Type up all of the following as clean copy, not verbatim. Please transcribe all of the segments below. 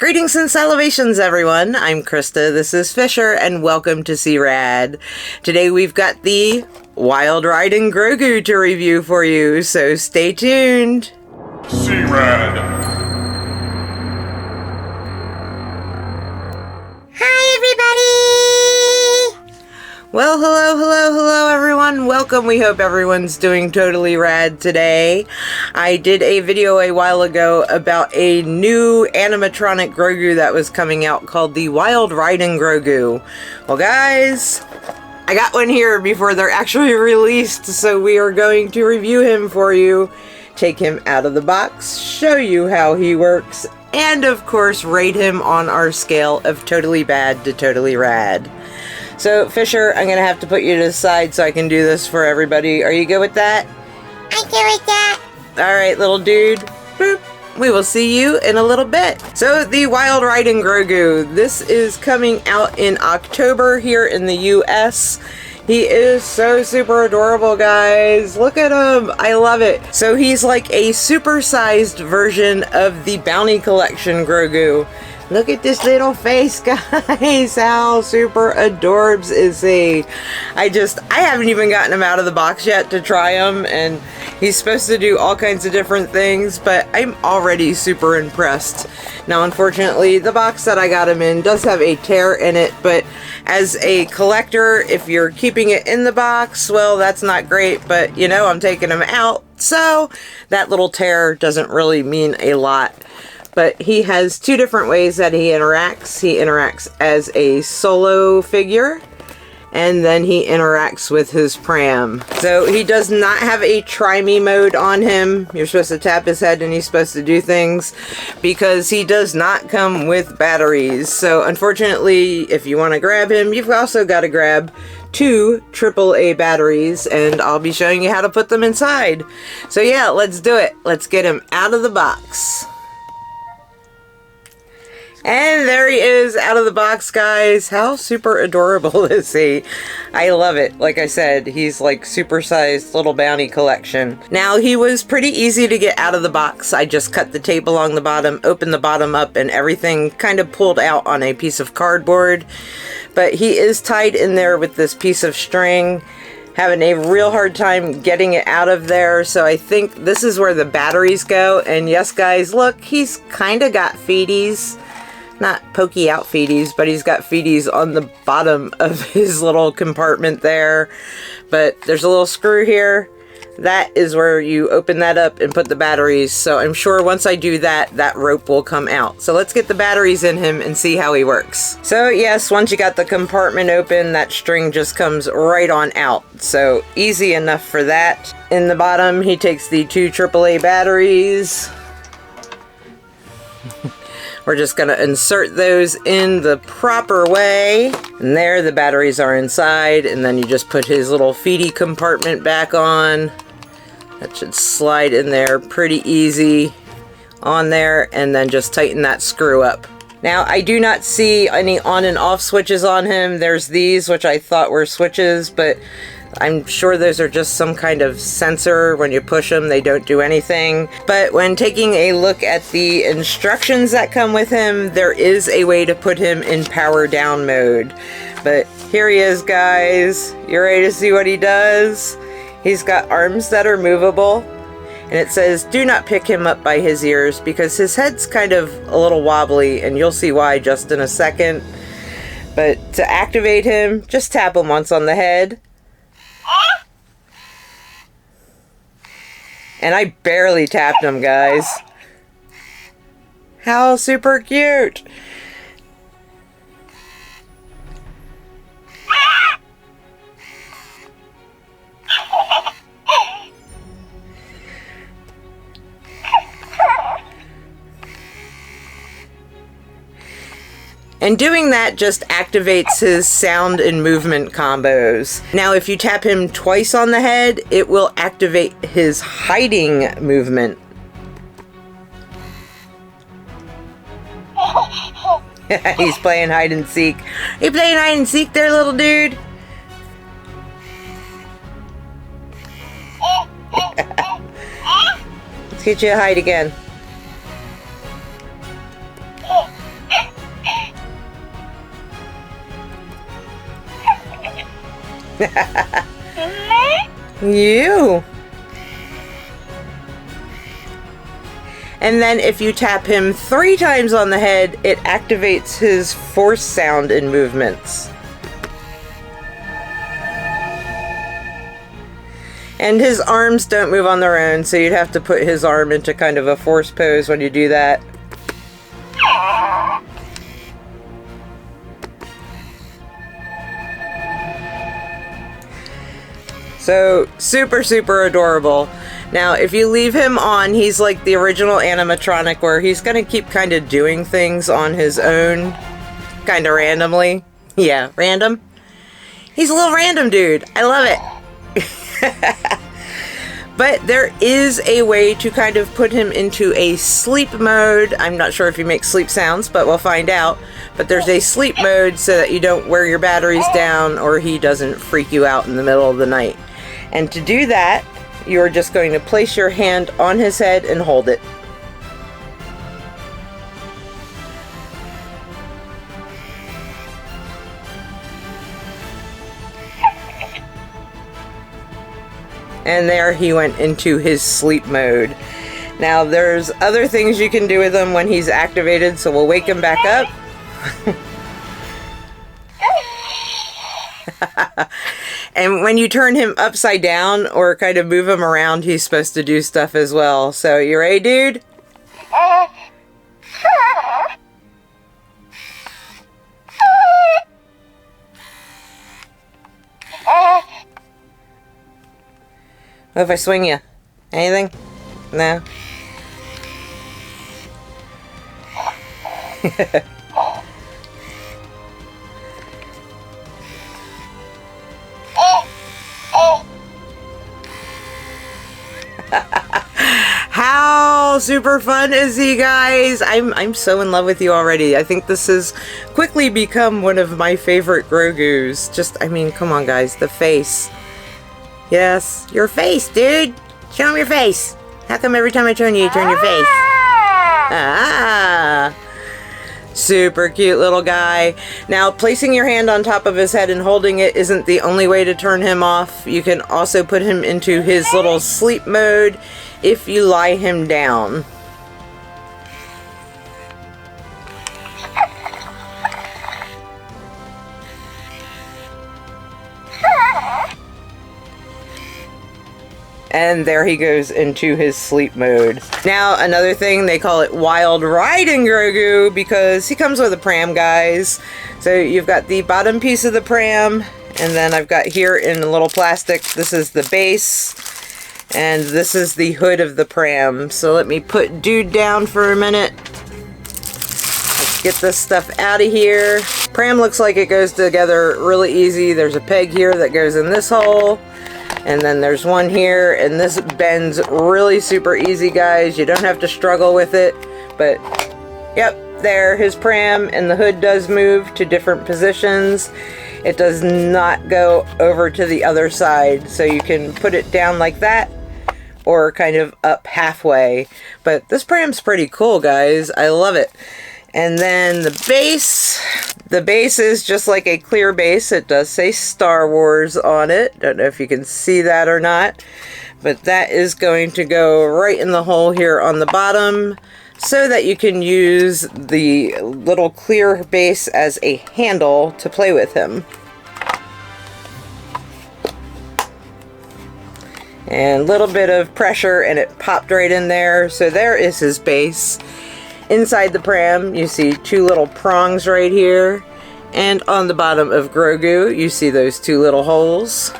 Greetings and salivations, everyone. I'm Krista, this is Fisher, and welcome to C-Rad. Today we've got the Wild RIDIN Grogu to review for you, so stay tuned. C-Rad. Hi, everybody! Well, hello, everyone. Welcome. We hope everyone's doing totally rad today. I did a video a while ago about a new animatronic Grogu that was coming out called the Wild RIDIN Grogu. Well, guys, I got one here before they're actually released, so we are going to review him for you, take him out of the box, show you how he works, and of course rate him on our scale of totally bad to totally rad. So, Fisher, I'm going to have to put you to the side so I can do this for everybody. Are you good with that? I'm good with that. Alright, little dude. Boop. We will see you in a little bit. So, the Wild RIDIN Grogu. This is coming out in October here in the US. He is so super adorable, guys. Look at him. I love it. So, he's like a supersized version of the Bounty Collection Grogu. Look at this little face, guys. How super adorbs is he? I haven't even gotten him out of the box yet to try him, and he's supposed to do all kinds of different things, but I'm already super impressed. Now, unfortunately, the box that I got him in does have a tear in it, but as a collector, if you're keeping it in the box, well, that's not great, but you know, I'm taking him out, so that little tear doesn't really mean a lot. But he has two different ways that he interacts. He interacts as a solo figure, and then he interacts with his pram. So he does not have a try me mode on him. You're supposed to tap his head and he's supposed to do things, because he does not come with batteries. So unfortunately, if you want to grab him, you've also got to grab two AAA batteries, and I'll be showing you how to put them inside. So yeah, let's do it. Let's get him out of the box. And there he is out of the box, guys. How super adorable is he? I love it. Like I said, he's like supersized little Bounty Collection. Now, he was pretty easy to get out of the box. I just cut the tape along the bottom, opened the bottom up, and everything kind of pulled out on a piece of cardboard. But he is tied in there with this piece of string, having a real hard time getting it out of there. So I think this is where the batteries go. And yes, guys, look, he's kind of got feeties. Not pokey out feeties, but he's got feeties on the bottom of his little compartment there. But there's a little screw here. That is where you open that up and put the batteries. So I'm sure once I do that, that rope will come out. So let's get the batteries in him and see how he works. So yes, once you got the compartment open, that string just comes right on out. So easy enough for that. In the bottom, he takes the two AAA batteries. We're just going to insert those in the proper way. And there, the batteries are inside. And then you just put his little feety compartment back on. That should slide in there pretty easy on there. And then just tighten that screw up. Now, I do not see any on and off switches on him. There's these, which I thought were switches, but I'm sure those are just some kind of sensor. When you push them, they don't do anything. But when taking a look at the instructions that come with him, there is a way to put him in power down mode. But here he is, guys. You ready to see what he does? He's got arms that are movable. And it says, do not pick him up by his ears, because his head's kind of a little wobbly, and you'll see why just in a second. But to activate him, just tap him once on the head. And I barely tapped him, guys. How super cute! And doing that just activates his sound and movement combos. Now, if you tap him twice on the head, it will activate his hiding movement. He's playing hide and seek. Are you playing hide and seek there, little dude? Let's get you to hide again. You. And then if you tap him 3 times on the head, it activates his force sound and movements. And his arms don't move on their own, so you'd have to put his arm into kind of a force pose when you do that. So, super, super adorable. Now, if you leave him on, he's like the original animatronic where he's going to keep kind of doing things on his own, kind of randomly. Yeah, random. He's a little random dude. I love it. But there is a way to kind of put him into a sleep mode. I'm not sure if he makes sleep sounds, but we'll find out. But there's a sleep mode so that you don't wear your batteries down or he doesn't freak you out in the middle of the night. And to do that, you're just going to place your hand on his head and hold it. And there he went into his sleep mode. Now there's other things you can do with him when he's activated, so we'll wake him back up. And when you turn him upside down or kind of move him around, he's supposed to do stuff as well. So you ready, dude? What if I swing you? Anything? No? How super fun is he, guys? I'm so in love with you already. I think this has quickly become one of my favorite Grogus. Just, I mean, come on, guys. The face. Yes, your face, dude. Show him your face. How come every time I turn you turn your face? Ah. Super cute little guy. Now, placing your hand on top of his head and holding it isn't the only way to turn him off. You can also put him into his little sleep mode if you lie him down. And there he goes into his sleep mode. Now, another thing, they call it Wild RIDIN GROGU because he comes with a pram, guys. So you've got the bottom piece of the pram, and then I've got here in a little plastic, this is the base, and this is the hood of the pram. So let me put dude down for a minute. Let's get this stuff out of here. Pram looks like it goes together really easy. There's a peg here that goes in this hole. And then there's one here, and this bends really super easy, guys. You don't have to struggle with it, but yep, there, his pram and the hood does move to different positions. It does not go over to the other side, so you can put it down like that or kind of up halfway. But this pram's pretty cool, guys. I love it. And then the base is just like a clear base. It does say Star Wars on it. Don't know if you can see that or not, but that is going to go right in the hole here on the bottom so that you can use the little clear base as a handle to play with him. And a little bit of pressure and it popped right in there. So there is his base. Inside the pram, you see 2 little prongs right here. And on the bottom of Grogu, you see those 2 little holes.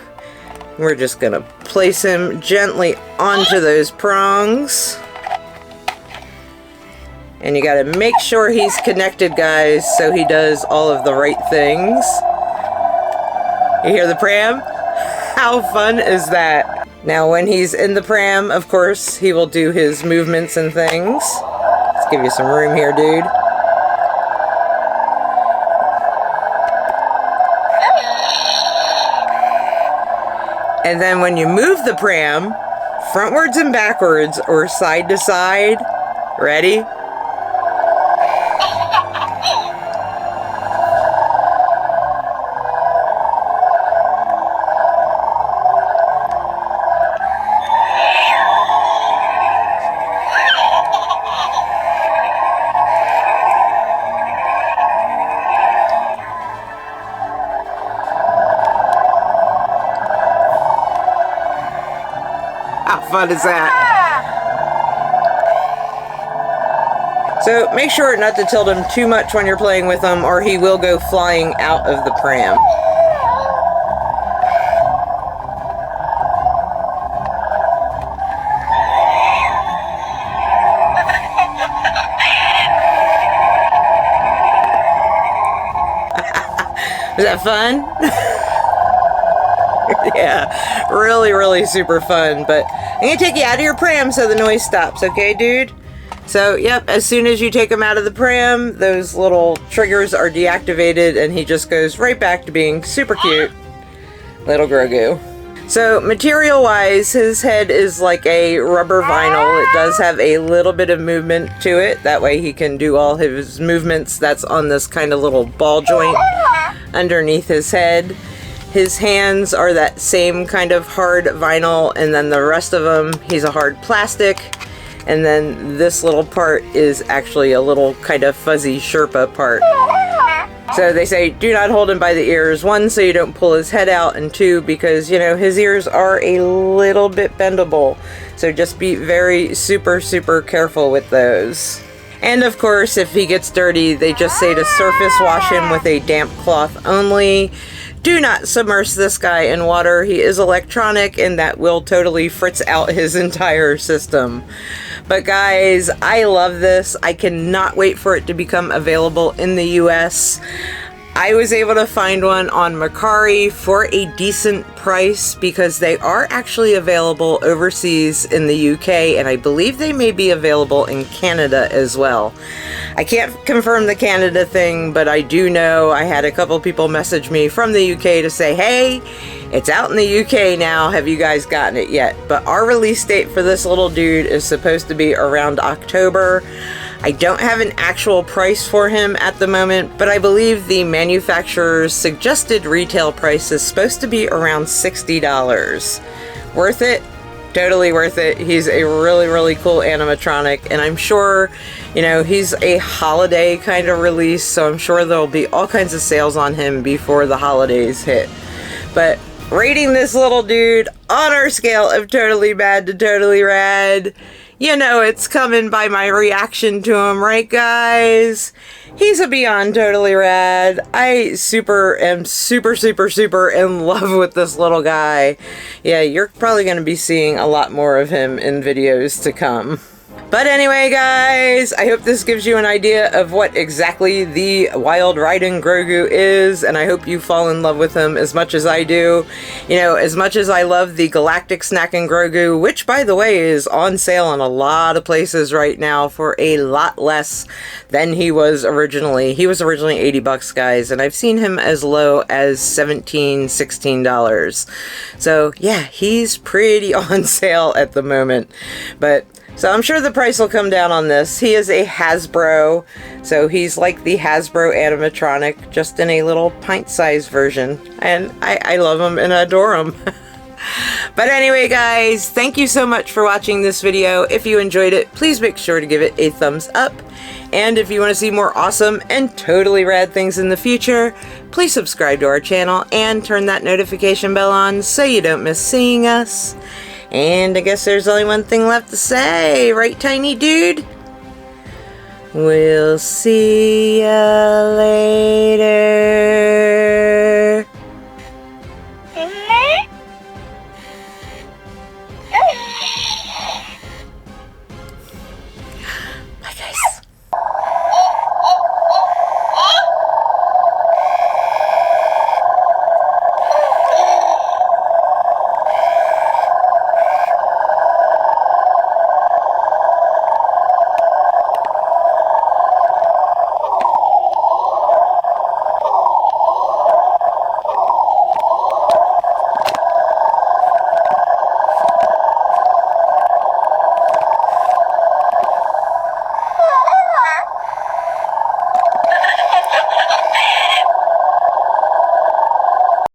We're just going to place him gently onto those prongs. And you got to make sure he's connected, guys, so he does all of the right things. You hear the pram? How fun is that? Now, when he's in the pram, of course, he will do his movements and things. Let's give you some room here, dude. And then when you move the pram, frontwards and backwards or side to side, ready? fun is that? So make sure not to tilt him too much when you're playing with him, or he will go flying out of the pram. Is that fun? Yeah, really, really super fun. But I'm going to take you out of your pram so the noise stops, okay, dude? So, yep, as soon as you take him out of the pram, those little triggers are deactivated and he just goes right back to being super cute little Grogu. So, material-wise, his head is like a rubber vinyl. It does have a little bit of movement to it. That way he can do all his movements. That's on this kind of little ball joint underneath his head. His hands are that same kind of hard vinyl, and then the rest of him, he's a hard plastic. And then this little part is actually a little kind of fuzzy Sherpa part. So they say do not hold him by the ears. 1, so you don't pull his head out, and 2, because, you know, his ears are a little bit bendable. So just be very super careful with those. And of course, if he gets dirty, they just say to surface wash him with a damp cloth only. Do not submerge this guy in water. He is electronic, and that will totally fritz out his entire system. But guys, I love this. I cannot wait for it to become available in the US. I was able to find one on Mercari for a decent price because they are actually available overseas in the UK, and I believe they may be available in Canada as well. I can't confirm the Canada thing, but I do know I had a couple people message me from the UK to say, hey, it's out in the UK now, have you guys gotten it yet? But our release date for this little dude is supposed to be around October. I don't have an actual price for him at the moment, but I believe the manufacturer's suggested retail price is supposed to be around $60. Worth it? Totally worth it. He's a really cool animatronic, and I'm sure, you know, he's a holiday kind of release, so I'm sure there'll be all kinds of sales on him before the holidays hit. But rating this little dude on our scale of totally bad to totally rad, you know it's coming by my reaction to him, right guys? He's a beyond totally rad. I am super in love with this little guy. Yeah, you're probably going to be seeing a lot more of him in videos to come. But anyway, guys, I hope this gives you an idea of what exactly the Wild RIDIN Grogu is, and I hope you fall in love with him as much as I do. You know, as much as I love the Galactic Snackin' Grogu, which, by the way, is on sale in a lot of places right now for a lot less than he was originally. He was originally 80 bucks, guys, and I've seen him as low as $17, $16. So, yeah, he's pretty on sale at the moment. So I'm sure the price will come down on this. He is a Hasbro, so he's like the Hasbro animatronic, just in a little pint-sized version. And I love him and adore him. But anyway, guys, thank you so much for watching this video. If you enjoyed it, please make sure to give it a thumbs up. And if you want to see more awesome and totally rad things in the future, please subscribe to our channel and turn that notification bell on so you don't miss seeing us. And I guess there's only one thing left to say, right, tiny dude? We'll see ya later.